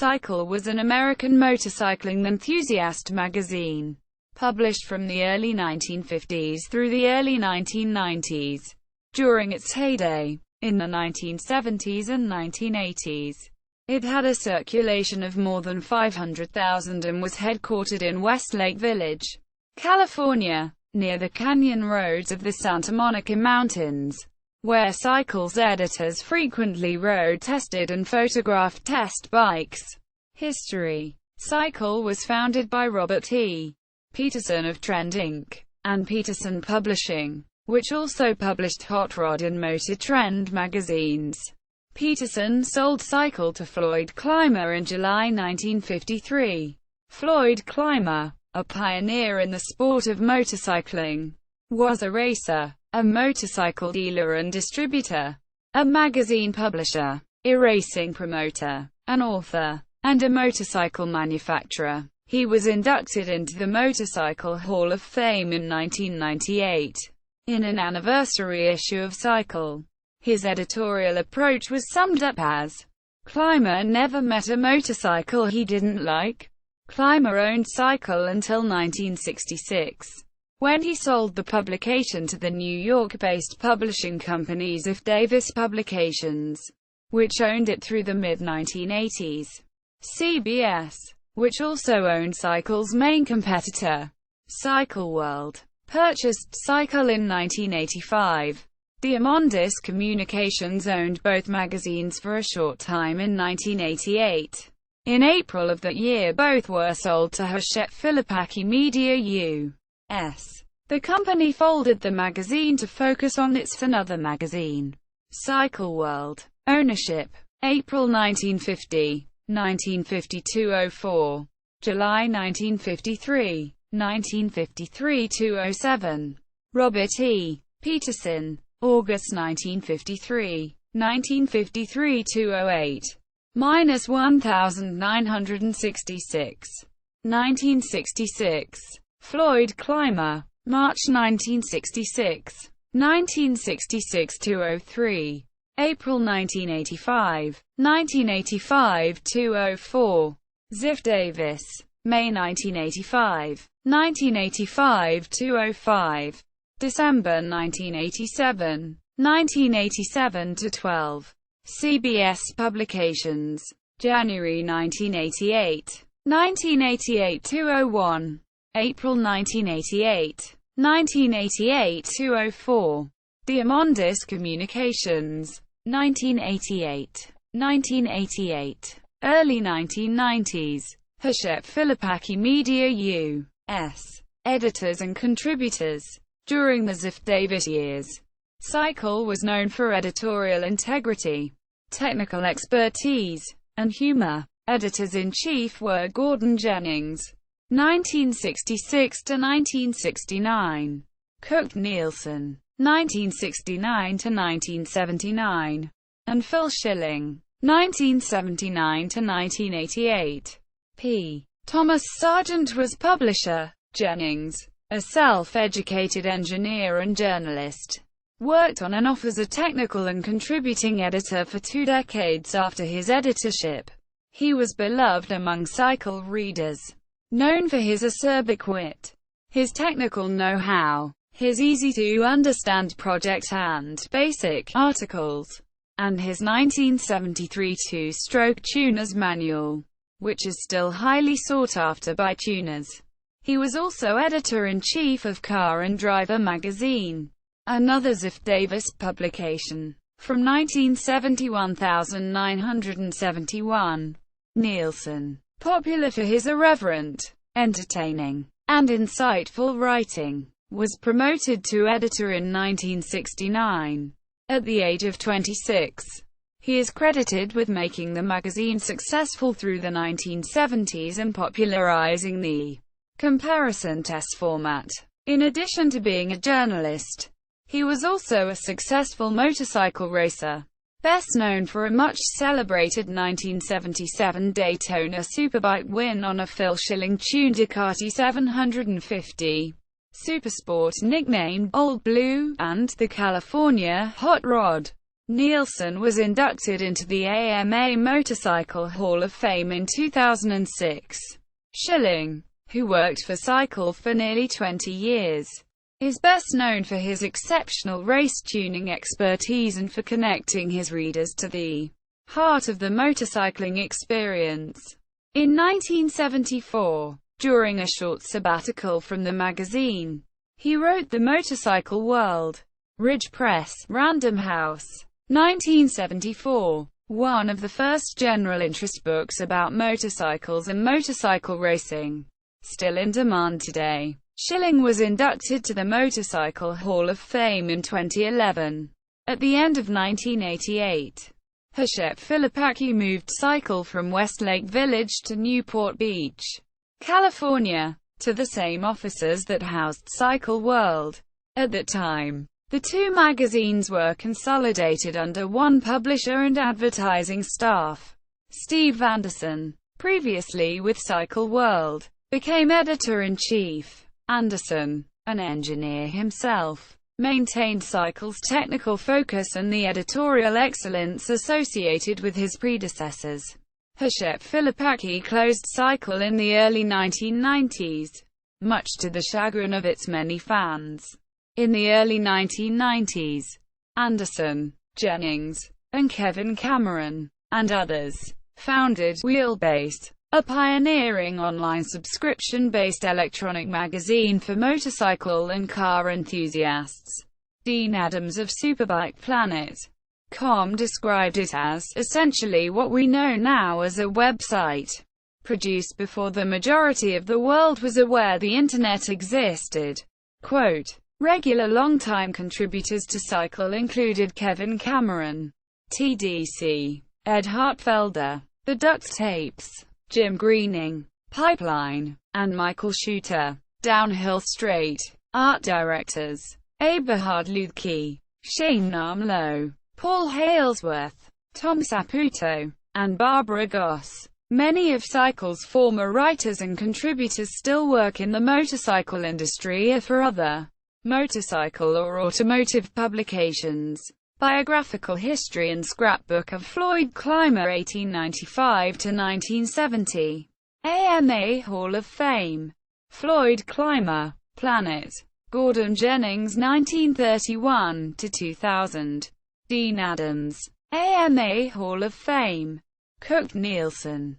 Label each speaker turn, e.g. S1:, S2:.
S1: Cycle was an American motorcycling enthusiast magazine, published from the early 1950s through the early 1990s. During its heyday, in the 1970s and 1980s, it had a circulation of more than 500,000 and was headquartered in Westlake Village, California, near the canyon roads of the Santa Monica Mountains, where Cycle's editors frequently road-tested and photographed test bikes. History. Cycle was founded by Robert E. Peterson of Trend Inc. and Peterson Publishing, which also published Hot Rod and Motor Trend magazines. Peterson sold Cycle to Floyd Clymer in July 1953. Floyd Clymer, a pioneer in the sport of motorcycling, was a racer, a motorcycle dealer and distributor, a magazine publisher, a racing promoter, an author, and a motorcycle manufacturer. He was inducted into the Motorcycle Hall of Fame in 1998. In an anniversary issue of Cycle, his editorial approach was summed up as, "Clymer never met a motorcycle he didn't like." Clymer owned Cycle until 1966, when he sold the publication to the New York-based publishing company Ziff Davis Publications, which owned it through the mid-1980s. CBS, which also owned Cycle's main competitor, Cycle World, purchased Cycle in 1985. Diamondis Communications owned both magazines for a short time in 1988. In April of that year both were sold to Hachette Media U.S. The company folded the magazine to focus on its another magazine, Cycle World. Ownership. April 1950, 1952-04. July 1953, 1953-07. Robert E. Peterson. August 1953, 1953-08. -1966. 1966. Floyd Clymer. March 1966. 1966-03. April 1985. 1985-04. Ziff Davis. May 1985. 1985-05. December 1987. 1987-12. CBS Publications. January 1988. 1988-01. April 1988. 1988-04. Diamondis Communications. 1988. 1988. Early 1990s. Hachette Media U.S. Editors and contributors. During the Ziff Davis years, Cycle was known for editorial integrity, technical expertise, and humor. Editors-in-chief were Gordon Jennings, 1966–1969, Cook Nielsen, 1969–1979, and Phil Schilling, 1979–1988. P. Thomas Sargent was publisher. Jennings, a self-educated engineer and journalist, worked on and off as a technical and contributing editor for 2 decades after his editorship. He was beloved among Cycle readers, known for his acerbic wit, his technical know-how, his easy-to-understand project and basic articles, and his 1973 two-stroke tuner's manual, which is still highly sought after by tuners. He was also editor-in-chief of Car and Driver magazine, another Ziff Davis publication, from 1971–1971. Nielsen, popular for his irreverent, entertaining, and insightful writing, was promoted to editor in 1969. At the age of 26, he is credited with making the magazine successful through the 1970s and popularizing the comparison test format. In addition to being a journalist, he was also a successful motorcycle racer, best known for a much-celebrated 1977 Daytona Superbike win on a Phil Schilling-tuned Ducati 750 Supersport nicknamed Old Blue, and the California Hot Rod. Nielsen was inducted into the AMA Motorcycle Hall of Fame in 2006. Schilling, who worked for Cycle for nearly 20 years, is best known for his exceptional race tuning expertise and for connecting his readers to the heart of the motorcycling experience. In 1974, during a short sabbatical from the magazine, he wrote The Motorcycle World, Ridge Press, Random House, 1974, one of the first general interest books about motorcycles and motorcycle racing. Still in demand today, Schilling was inducted to the Motorcycle Hall of Fame in 2011. At the end of 1988, Hashep Filipaki moved Cycle from Westlake Village to Newport Beach, California, to the same offices that housed Cycle World. At that time, the two magazines were consolidated under one publisher and advertising staff. Steve Anderson, previously with Cycle World, became editor-in-chief. Anderson, an engineer himself, maintained Cycle's technical focus and the editorial excellence associated with his predecessors. Hashep Filipaki closed Cycle in the early 1990s, much to the chagrin of its many fans. In the early 1990s, Anderson, Jennings, and Kevin Cameron, and others, founded Wheelbase, a pioneering online subscription-based electronic magazine for motorcycle and car enthusiasts. Dean Adams of Superbikeplanet.com described it as, essentially what we know now as a website, produced before the majority of the world was aware the Internet existed. Quote, regular longtime contributors to Cycle included Kevin Cameron, TDC, Ed Hartfelder, The Duct Tapes, Jim Greening, Pipeline, and Michael Shooter. Downhill Straight. Art directors: Eberhard Luedtke, Shane Narmlow, Paul Halesworth, Tom Saputo, and Barbara Goss. Many of Cycle's former writers and contributors still work in the motorcycle industry or for other motorcycle or automotive publications. Biographical History and Scrapbook of Floyd Clymer 1895–1970. AMA Hall of Fame. Floyd Clymer. Planet. Gordon Jennings 1931–2000. Dean Adams. AMA Hall of Fame. Cook Nielsen.